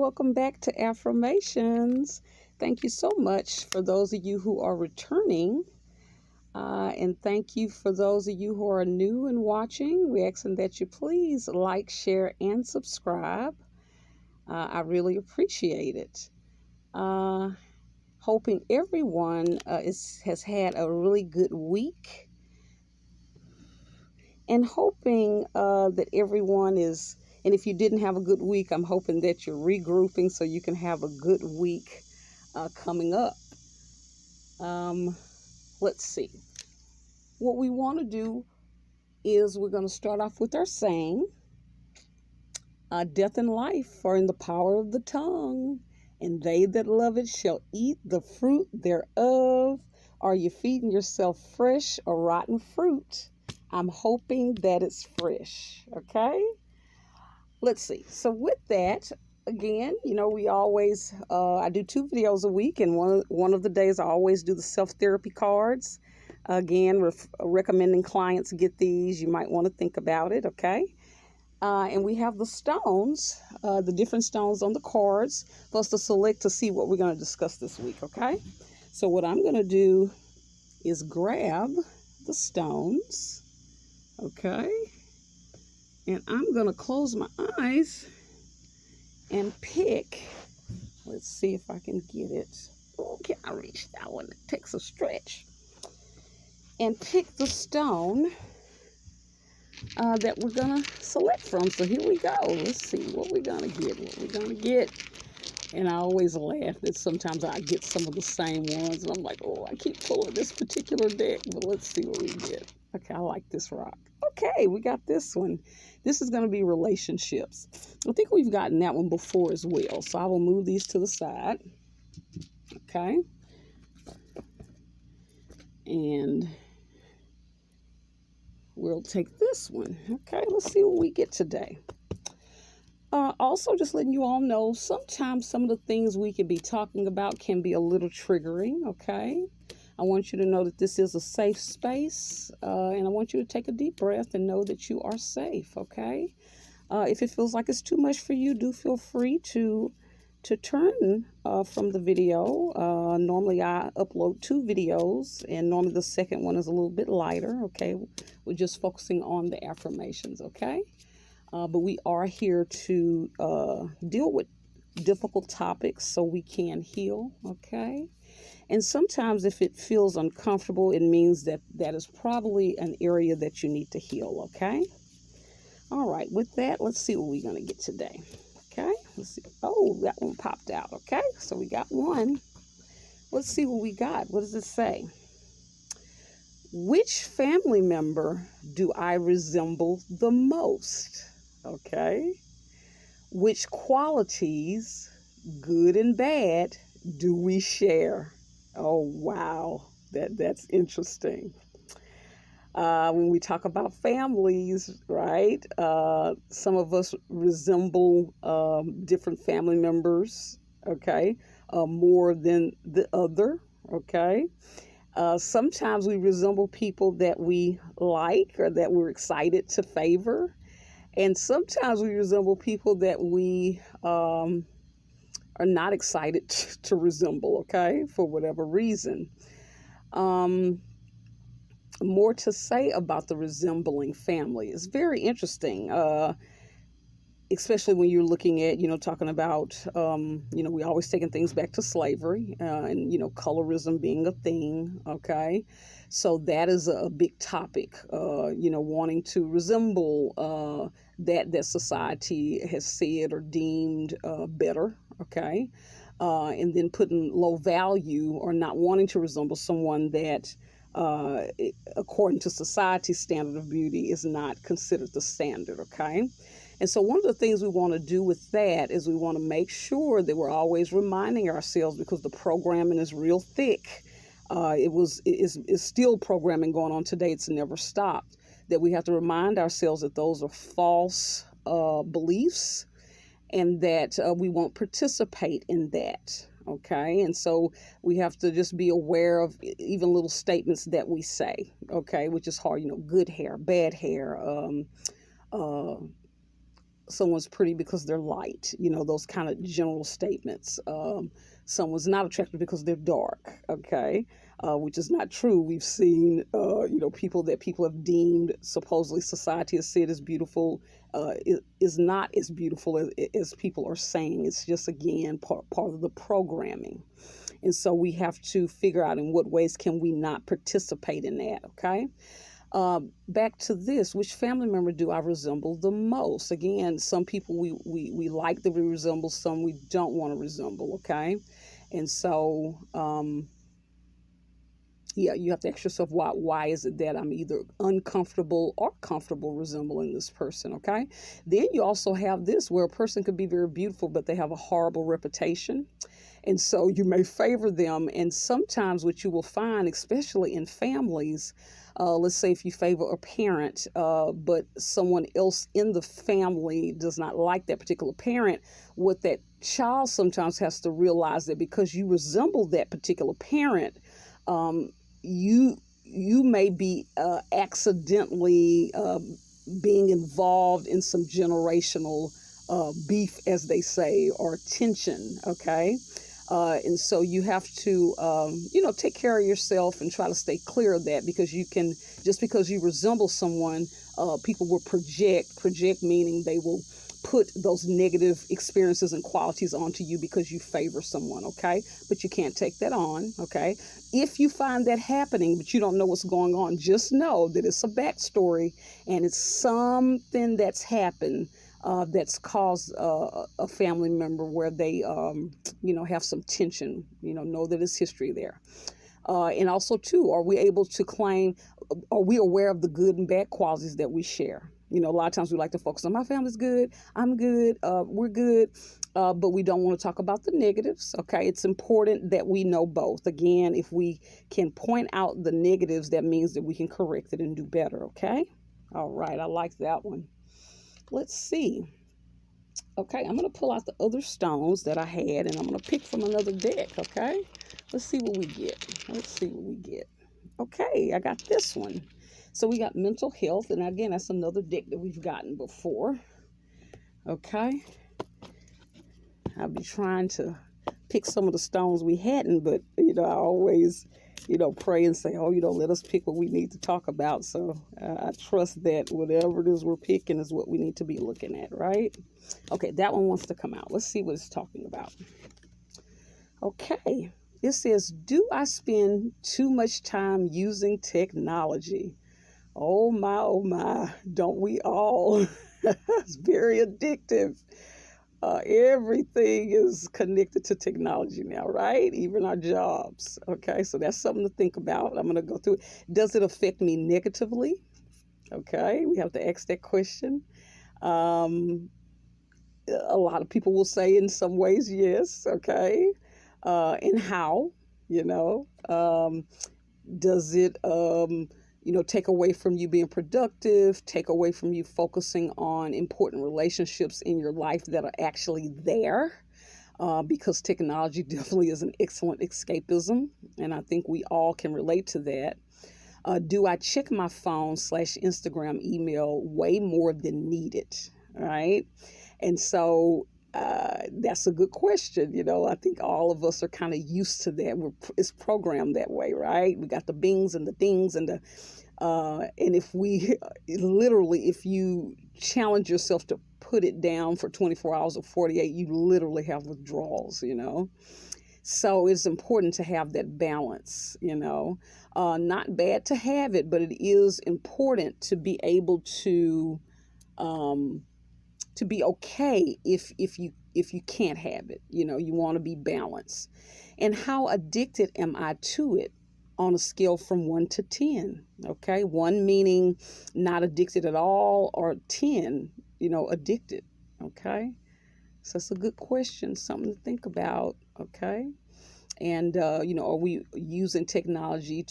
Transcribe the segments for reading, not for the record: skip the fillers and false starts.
welcome back to Affirmations. Thank you so much for those of you who are returning. And thank you for those of you who are new and watching. We're asking that you please like, share, and subscribe. I really appreciate it. Hoping everyone has had a really good week. And hoping that everyone is, and if you didn't have a good week, I'm hoping that you're regrouping so you can have a good week coming up. Let's see. What we want to do is we're going to start off with our saying, death and life are in the power of the tongue, and they that love it shall eat the fruit thereof. Are you feeding yourself fresh or rotten fruit? I'm hoping that it's fresh, okay? Let's see. So with that, again, we always, I do 2 videos a week, and one of the days I always do the self-therapy cards. Again, recommending clients get these. You might want to think about it, okay? And we have the stones, the different stones on the cards for us to select to see what we're going to discuss this week, okay? So what I'm going to do is grab the stones, okay? And I'm going to close my eyes and pick. Let's see if I can get it. Oh, can I reach that one? It takes a stretch. And pick the stone that we're going to select from. So here we go. Let's see what we're going to get. And I always laugh that sometimes I get some of the same ones. And I'm like, oh, I keep pulling this particular deck. But let's see what we get. Okay, I like this rock. Okay, we got this one. This is going to be relationships. I think we've gotten that one before as well. So I will move these to the side. Okay. And we'll take this one. Okay, let's see what we get today. Also, just letting you all know, sometimes some of the things we could be talking about can be a little triggering, okay? I want you to know that this is a safe space, and I want you to take a deep breath and know that you are safe, okay? If it feels like it's too much for you, do feel free to turn from the video. Normally I upload 2 videos, and normally the second one is a little bit lighter, okay? We're just focusing on the affirmations, okay? But we are here to deal with difficult topics so we can heal, okay? And sometimes if it feels uncomfortable, it means that is probably an area that you need to heal, okay? All right, with that, let's see what we're going to get today. Okay, let's see. Oh, that one popped out. Okay, so we got one. Let's see what we got. What does it say? Which family member do I resemble the most? Okay. Which qualities, good and bad, do we share? Oh, wow. That's interesting. When we talk about families, right, some of us resemble different family members, okay, more than the other, okay. Sometimes we resemble people that we like or that we're excited to favor, and sometimes we resemble people that we are not excited to resemble, okay, for whatever reason. More to say about the resembling family. It's very interesting, especially when you're looking at, talking about, we always taking things back to slavery and, colorism being a thing, okay? So that is a big topic, wanting to resemble that society has said or deemed better, okay? And then putting low value or not wanting to resemble someone that according to society's standard of beauty is not considered the standard, okay? And so one of the things we want to do with that is we want to make sure that we're always reminding ourselves, because the programming is real thick. It's still programming going on today. It's never stopped. That we have to remind ourselves that those are false beliefs, and that we won't participate in that. Okay, and so we have to just be aware of even little statements that we say, okay, which is hard, good hair, bad hair, someone's pretty because they're light, those kind of general statements. Someone's not attractive because they're dark, okay, which is not true. We've seen, people that people have deemed, supposedly society has said is beautiful, is not as beautiful as people are saying. It's just, again, part of the programming. And so we have to figure out in what ways can we not participate in that, okay? Back to this, which family member do I resemble the most? Again, some people we like that we resemble, some we don't want to resemble, okay? And so, you have to ask yourself, why is it that I'm either uncomfortable or comfortable resembling this person, okay? Then you also have this, where a person could be very beautiful, but they have a horrible reputation. And so you may favor them. And sometimes what you will find, especially in families, let's say if you favor a parent, but someone else in the family does not like that particular parent, what that child sometimes has to realize that because you resemble that particular parent, you may be accidentally being involved in some generational beef, as they say, or tension, okay? And so you have to, take care of yourself and try to stay clear of that, because just because you resemble someone, people will project meaning they will put those negative experiences and qualities onto you because you favor someone, okay? But you can't take that on, okay? If you find that happening, but you don't know what's going on, just know that it's a backstory and it's something that's happened that's caused a family member where they, have some tension, know that it's history there. And also, too, are we aware of the good and bad qualities that we share? A lot of times we like to focus on my family's good, I'm good, we're good, but we don't want to talk about the negatives, okay? It's important that we know both. Again, if we can point out the negatives, that means that we can correct it and do better, okay? All right, I like that one. Let's see. Okay, I'm going to pull out the other stones that I had, and I'm going to pick from another deck, okay? Let's see what we get. Okay, I got this one. So we got mental health, and again, that's another deck that we've gotten before. Okay. I'll be trying to pick some of the stones we hadn't, but, I always, pray and say, let us pick what we need to talk about. So I trust that whatever it is we're picking is what we need to be looking at, right? Okay, that one wants to come out. Let's see what it's talking about. Okay, it says, do I spend too much time using technology? Oh my, don't we all? It's very addictive. Everything is connected to technology now, right? Even our jobs. Okay, so that's something to think about. I'm going to go through it. Does it affect me negatively? Okay, we have to ask that question. A lot of people will say in some ways, yes. Okay, and how? Does it take away from you being productive, take away from you focusing on important relationships in your life that are actually there, because technology definitely is an excellent escapism, and I think we all can relate to that. Do I check my phone / Instagram email way more than needed, right? And so that's a good question. I think all of us are kind of used to that. It's programmed that way, right? We got the bings and the dings and and if you challenge yourself to put it down for 24 hours or 48, you literally have withdrawals, So it's important to have that balance, not bad to have it, but it is important to be able to be okay if you can't have it. You want to be balanced. And how addicted am I to it on a scale from 1 to 10? Okay, 1 meaning not addicted at all, or 10, addicted. Okay, so it's a good question, something to think about. Okay. And, are we using technology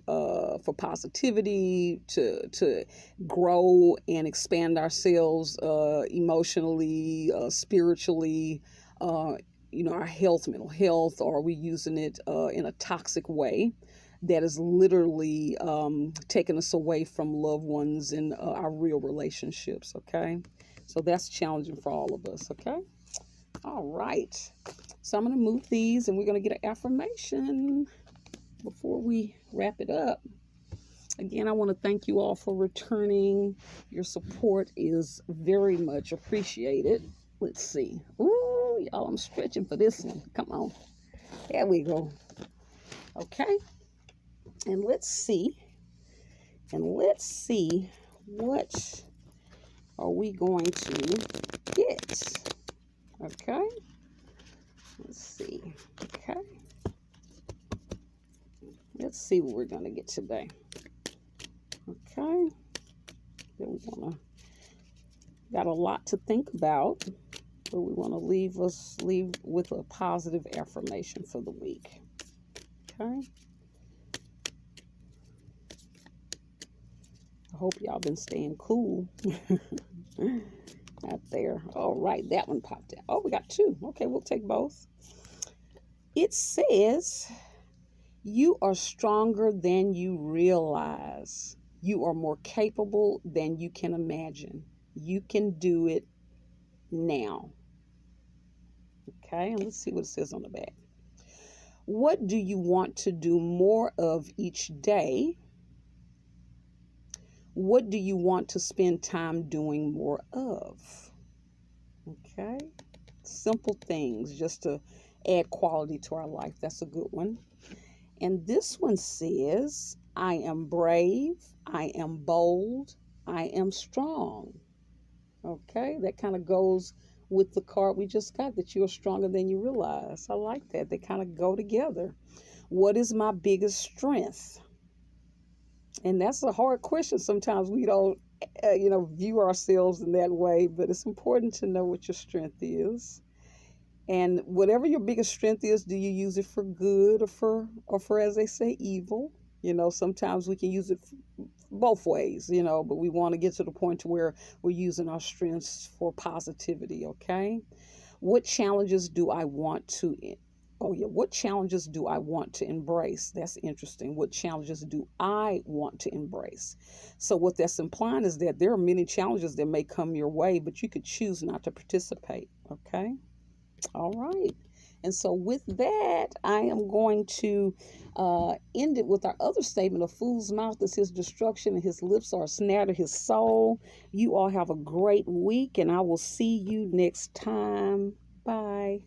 for positivity, to grow and expand ourselves emotionally, spiritually, our health, mental health, or are we using it in a toxic way that is literally taking us away from loved ones and our real relationships, okay? So that's challenging for all of us, okay? All right. So I'm going to move these and we're going to get an affirmation before we wrap it up. Again, I want to thank you all for returning. Your support is very much appreciated. Let's see. Ooh, y'all, I'm stretching for this one. Come on. There we go. Okay. And let's see. What are we going to get? Okay. Let's see. Okay. Let's see what we're going to get today. Okay. Then got a lot to think about, but we want to leave with a positive affirmation for the week. Okay. I hope y'all been staying cool out there. All right, that one popped out. Oh, we got two. Okay, we'll take both. It says, you are stronger than you realize. You are more capable than you can imagine. You can do it now. Okay, and let's see what it says on the back. What do you want to do more of each day? What do you want to spend time doing more of? Okay, simple things just to add quality to our life. That's a good one. And this one says, I am brave, I am bold, I am strong. Okay, that kind of goes with the card we just got, that you're stronger than you realize. I like that. They kind of go together. What is my biggest strength? And that's a hard question. Sometimes we don't, view ourselves in that way, but it's important to know what your strength is. And whatever your biggest strength is, do you use it for good or for, as they say, evil? Sometimes we can use it both ways, but we want to get to the point to where we're using our strengths for positivity, okay? What challenges do I want to what challenges do I want to embrace? That's interesting. What challenges do I want to embrace? So what that's implying is that there are many challenges that may come your way, but you could choose not to participate, okay? All right. And so with that, I am going to end it with our other statement: a fool's mouth is his destruction and his lips are a snare to his soul. You all have a great week, and I will see you next time. Bye.